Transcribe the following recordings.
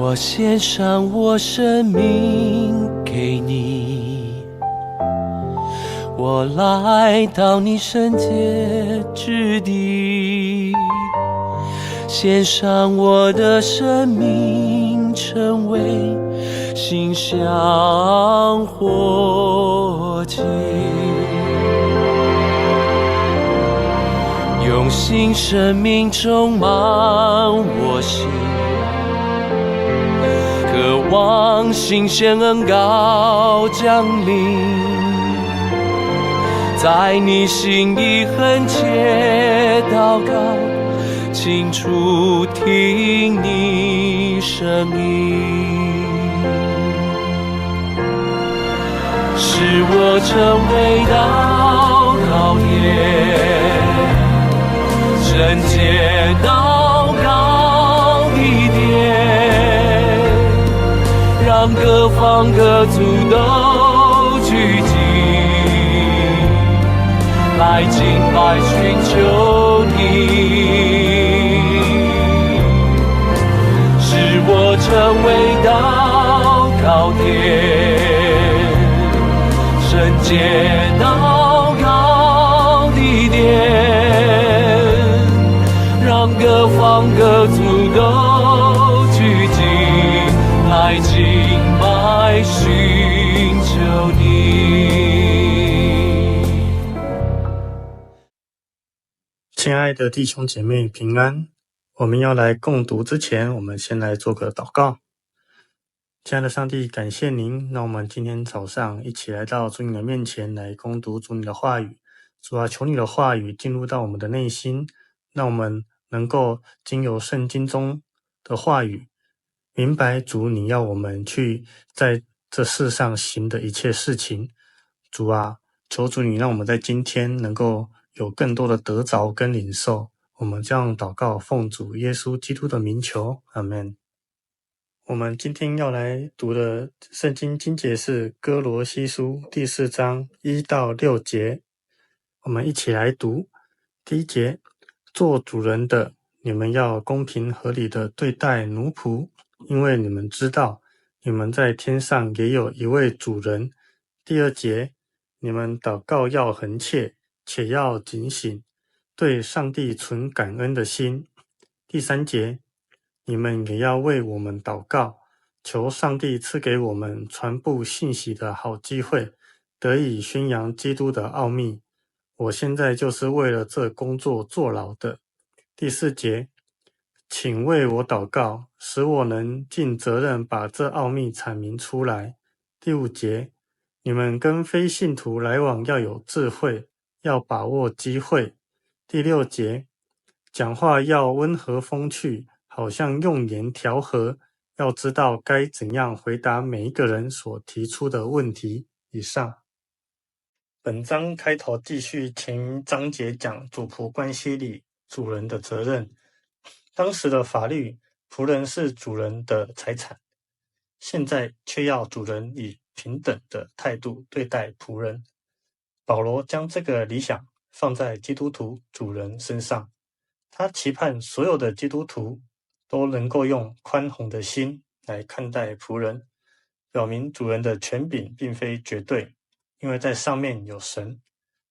我献上我生命给你，我来到你圣洁之地，献上我的生命，成为馨香火祭，用新生命充满我心，渴望新鲜恩膏降临，在你心里恳切祷告，清楚听你声音，使我成为祷告点，圣洁祷告地点，让各方各族都聚集，来敬拜寻求你，使我成为祷告点，圣洁祷告地点，让各方各族都聚集，来敬拜寻求你。亲爱的弟兄姐妹平安，我们要来共读之前，我们先来做个祷告。亲爱的上帝，感谢您，让我们今天早上一起来到主你的面前来攻读主你的话语。主啊，求你的话语进入到我们的内心，让我们能够经由圣经中的话语，明白主你要我们去在这世上行的一切事情。主啊，求主你让我们在今天能够有更多的得着跟领受，我们这样祷告，奉主耶稣基督的名求，阿们。我们今天要来读的圣经经节是哥罗西书第4章1到6节，我们一起来读。第一节，做主人的，你们要公平合理的对待奴仆，因为你们知道，你们在天上也有一位主人。第二节，你们祷告要恒切，且要警醒，对上帝存感恩的心。第三节，你们也要为我们祷告，求上帝赐给我们传布信息的好机会，得以宣扬基督的奥秘。我现在就是为了这工作坐牢的。第4节，请为我祷告，使我能尽责任把这奥秘阐明出来。第5节，你们跟非信徒来往要有智慧，要把握机会。第6节，讲话要温和风趣，好像用言调和，要知道该怎样回答每一个人所提出的问题。以上。本章开头继续前章节讲主仆关系里主人的责任。当时的法律，仆人是主人的财产，现在却要主人以平等的态度对待仆人。保罗将这个理想放在基督徒主人身上，他期盼所有的基督徒都能够用宽宏的心来看待仆人，表明主人的权柄并非绝对，因为在上面有神，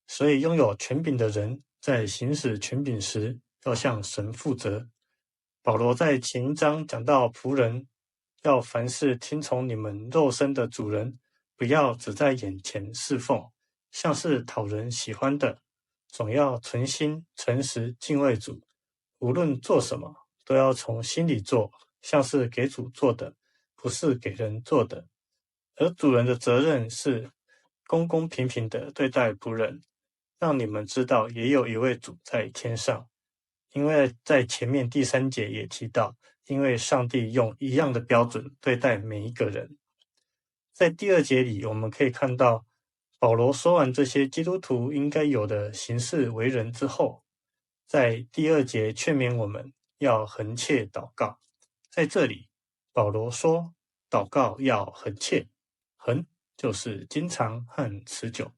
所以拥有权柄的人在行使权柄时要向神负责。保罗在前一章讲到仆人要凡事听从你们肉身的主人，不要只在眼前侍奉，像是讨人喜欢的，总要存心诚实敬畏主，无论做什么都要从心里做，像是给主做的，不是给人做的。而主人的责任是公公平平的对待仆人，让你们知道也有一位主在天上。因为在前面第3节也提到，因为上帝用一样的标准对待每一个人。在第2节里，我们可以看到保罗说完这些基督徒应该有的行事为人之后，在第2节劝勉我们要恒切祷告。在这里，保罗说祷告要恒切，恒就是经常和持久，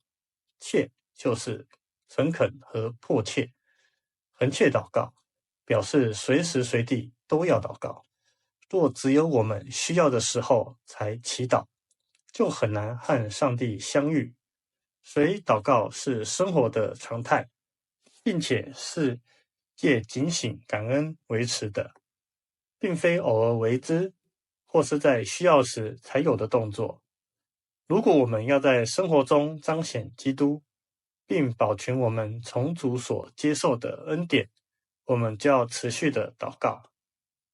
切就是诚恳和迫切。恒切祷告表示随时随地都要祷告，若只有我们需要的时候才祈祷，就很难和上帝相遇。所以祷告是生活的常态，并且是借警醒感恩维持的，并非偶尔为之，或是在需要时才有的动作。如果我们要在生活中彰显基督，并保全我们从主所接受的恩典，我们就要持续的祷告，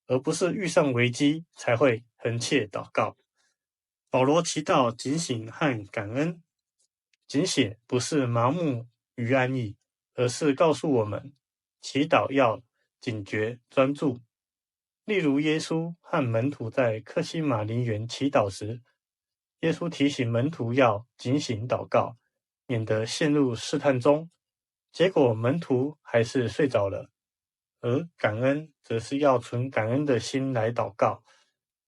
而不是遇上危机才会横切祷告。保罗提到警醒和感恩，警醒不是麻木与安逸，而是告诉我们祈祷要警觉专注。例如耶稣和门徒在客西马尼园祈祷时，耶稣提醒门徒要警醒祷告，免得陷入试探中，结果门徒还是睡着了。而感恩则是要存感恩的心来祷告。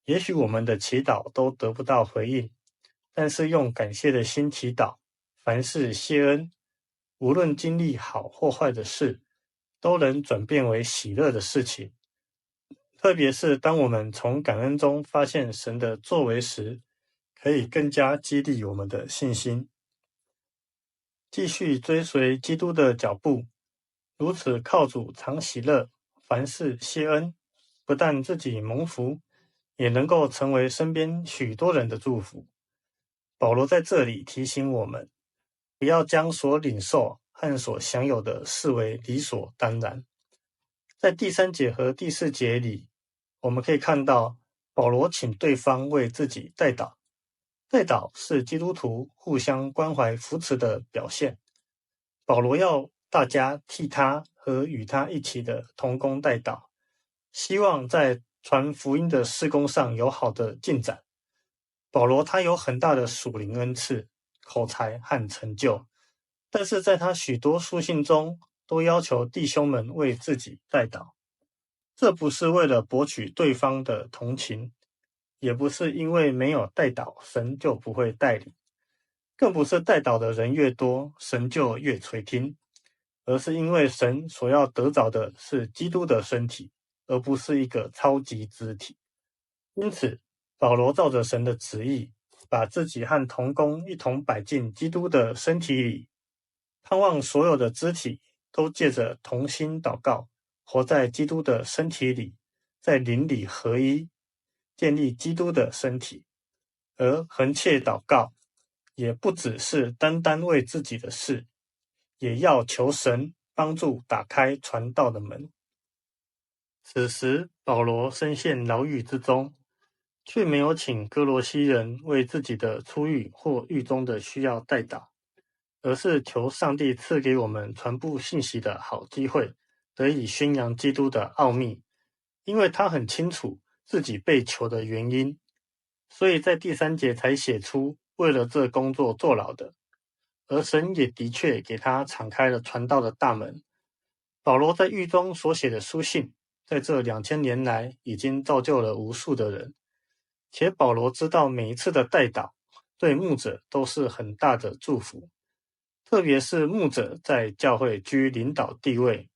也许我们的祈祷都得不到回应，但是用感谢的心祈祷，凡事谢恩，无论经历好或坏的事，都能转变为喜乐的事情。特别是当我们从感恩中发现神的作为时，可以更加激励我们的信心，继续追随基督的脚步，如此靠主常喜乐，凡事谢恩，不但自己蒙福，也能够成为身边许多人的祝福。保罗在这里提醒我们，不要将所领受和所享有的视为理所当然。在第3节和第4节里，我们可以看到保罗请对方为自己代祷。代祷是基督徒互相关怀扶持的表现。保罗要大家替他和与他一起的同工代祷，希望在传福音的事工上有好的进展。保罗他有很大的属灵恩赐、口才和成就，但是在他许多书信中都要求弟兄们为自己代祷。这不是为了博取对方的同情，也不是因为没有代祷神就不会带领，更不是代祷的人越多神就越垂听，而是因为神所要得着的是基督的身体，而不是一个超级肢体。因此保罗照着神的旨意，把自己和同工一同摆进基督的身体里，盼望所有的肢体都借着同心祷告，活在基督的身体里，在灵里合一，建立基督的身体。而横切祷告也不只是单单为自己的事，也要求神帮助打开传道的门。此时保罗身陷牢狱之中，却没有请哥罗西人为自己的出狱或狱中的需要代祷，而是求上帝赐给我们传布信息的好机会，得以宣扬基督的奥秘。因为他很清楚自己被囚的原因，所以在第3节才写出为了这工作坐牢的，而神也的确给他敞开了传道的大门。保罗在狱中所写的书信，在这2000年来已经造就了无数的人，且保罗知道每一次的代祷对牧者都是很大的祝福，特别是牧者在教会居领导地位，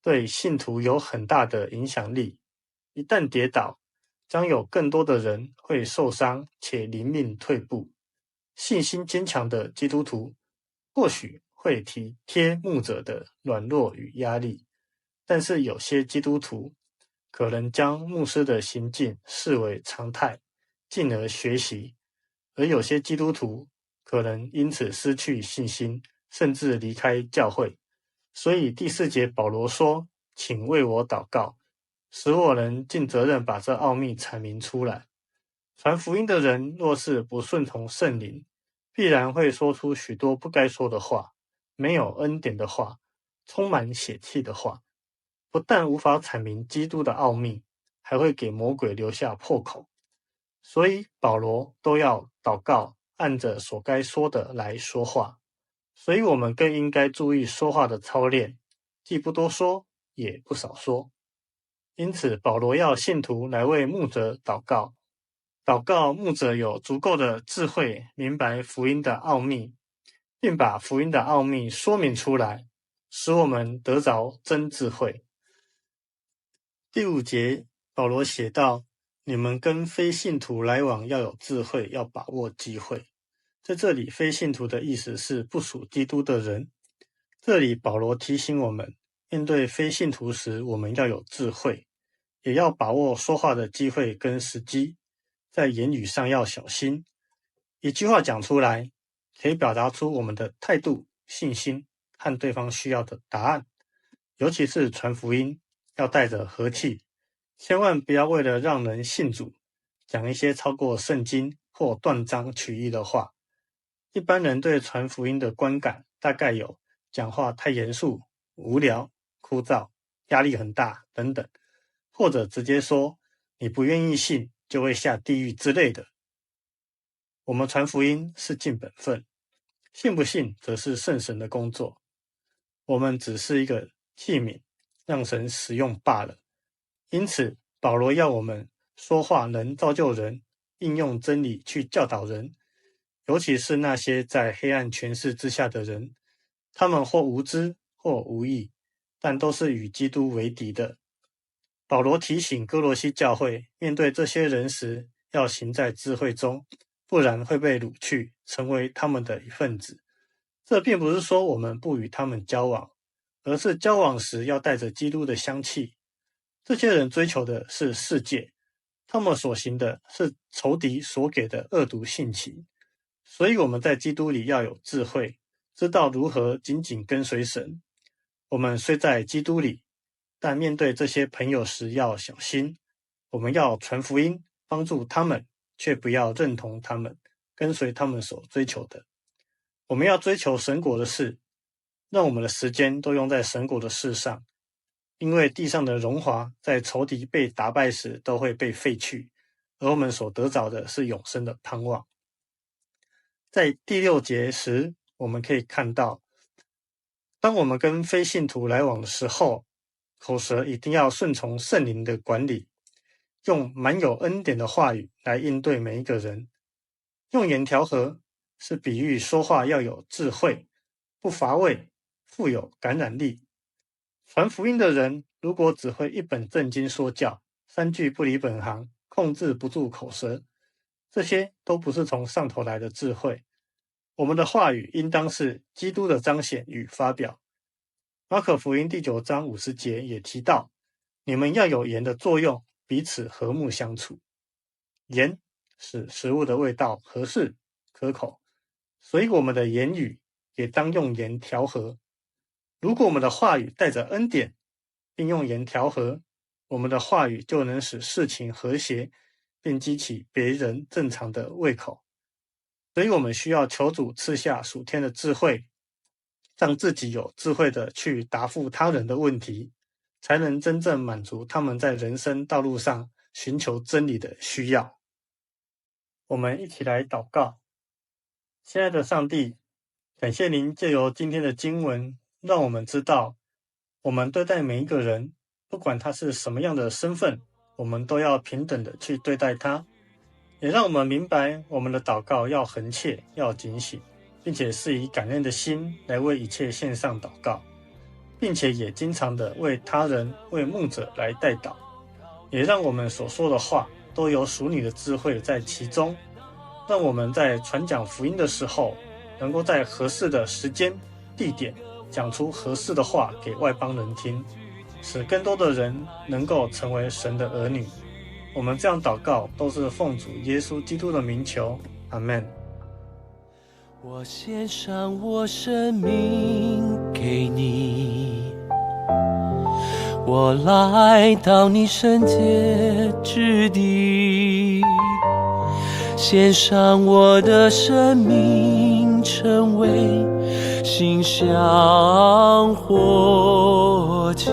对信徒有很大的影响力。一旦跌倒，将有更多的人会受伤且灵命退步。信心坚强的基督徒或许会体贴牧者的软弱与压力，但是有些基督徒可能将牧师的行径视为常态，进而学习，而有些基督徒可能因此失去信心，甚至离开教会。所以第4节保罗说，请为我祷告，使我能尽责任把这奥秘阐明出来。传福音的人若是不顺从圣灵，必然会说出许多不该说的话，没有恩典的话，充满血气的话，不但无法阐明基督的奥秘，还会给魔鬼留下破口。所以保罗都要祷告，按着所该说的来说话。所以我们更应该注意说话的操练，既不多说，也不少说。因此保罗要信徒来为牧者祷告，祷告牧者有足够的智慧明白福音的奥秘，并把福音的奥秘说明出来，使我们得着真智慧。第5节保罗写道，你们跟非信徒来往要有智慧，要把握机会。在这里，非信徒的意思是不属基督的人。这里保罗提醒我们，面对非信徒时，我们要有智慧，也要把握说话的机会跟时机，在言语上要小心。一句话讲出来，可以表达出我们的态度、信心和对方需要的答案。尤其是传福音，要带着和气，千万不要为了让人信主，讲一些超过圣经或断章取义的话。一般人对传福音的观感大概有讲话太严肃、无聊、枯燥、压力很大等等，或者直接说你不愿意信就会下地狱之类的。我们传福音是尽本分，信不信则是圣神的工作，我们只是一个器皿，让神使用罢了。因此保罗要我们说话能造就人，应用真理去教导人，尤其是那些在黑暗权势之下的人，他们或无知或无义，但都是与基督为敌的。保罗提醒哥罗西教会，面对这些人时，要行在智慧中，不然会被掳去，成为他们的一份子。这并不是说我们不与他们交往，而是交往时要带着基督的香气。这些人追求的是世界，他们所行的是仇敌所给的恶毒性情。所以我们在基督里要有智慧，知道如何紧紧跟随神。我们虽在基督里，但面对这些朋友时要小心。我们要传福音，帮助他们，却不要认同他们，跟随他们所追求的。我们要追求神国的事，让我们的时间都用在神国的事上，因为地上的荣华在仇敌被打败时都会被废去，而我们所得着的是永生的盼望。在第6节时，我们可以看到，当我们跟非信徒来往的时候，口舌一定要顺从圣灵的管理，用满有恩典的话语来应对每一个人。用言调和是比喻说话要有智慧，不乏味，富有感染力。传福音的人如果只会一本正经说教，3句不离本行，控制不住口舌，这些都不是从上头来的智慧。我们的话语应当是基督的彰显与发表。马可福音第9章50节也提到，你们要有盐的作用，彼此和睦相处。盐使食物的味道合适可口，所以我们的言语也当用盐调和。如果我们的话语带着恩典，并用盐调和，我们的话语就能使事情和谐，并激起别人正常的胃口。所以我们需要求主赐下属天的智慧，让自己有智慧的去答复他人的问题，才能真正满足他们在人生道路上寻求真理的需要。我们一起来祷告。亲爱的上帝，感谢您借由今天的经文，让我们知道我们对待每一个人，不管他是什么样的身份，我们都要平等的去对待他，也让我们明白我们的祷告要恒切，要警醒，并且是以感恩的心来为一切献上祷告，并且也经常的为他人、为牧者来代祷，也让我们所说的话都有属你的智慧在其中，让我们在传讲福音的时候，能够在合适的时间、地点讲出合适的话给外邦人听，使更多的人能够成为神的儿女。我们这样祷告都是奉主耶稣基督的名求，阿们。我献上我生命给你，我来到你圣洁之地，献上我的生命，成为馨香火祭，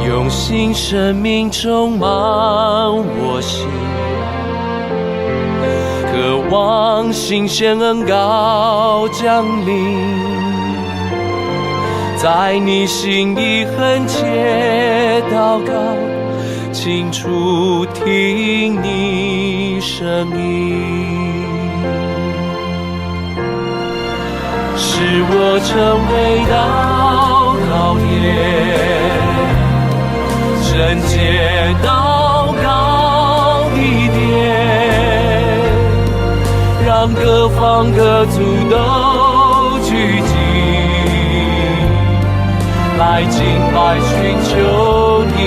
用新生命充满我心，渴望新鲜恩膏降临，在你心意恳切祷告，清楚听你声音，使我成为祷告田，圣洁祷告的殿，让各方各族都聚集，来敬拜寻求你，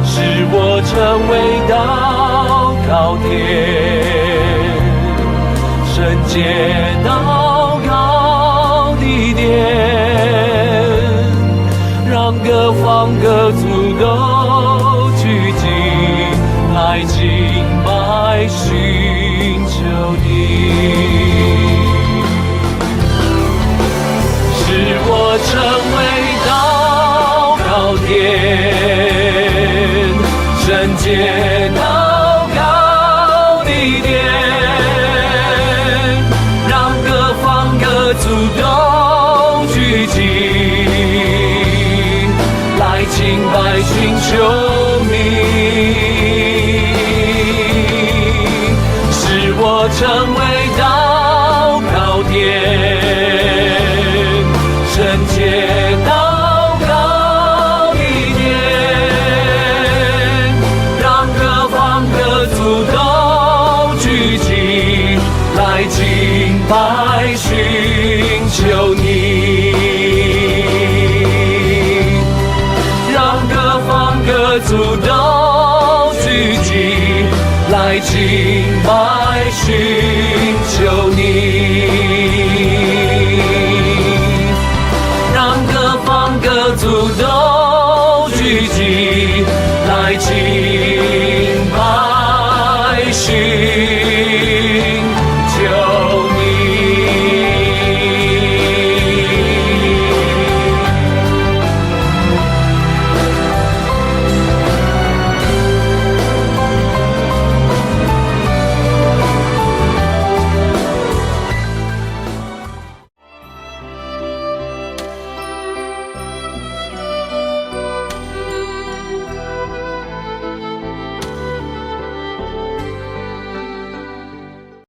使我成为祷告殿，圣洁祷告的殿，让各方各族都聚集，来敬拜寻求你。使我成为祷告殿，圣洁祷告的殿，让各方各族都聚集，来敬拜寻求你，使我成为祷告殿，圣洁祷告的殿，让各方各族都聚集，来敬拜寻求你，让各方各族都聚集，来敬拜寻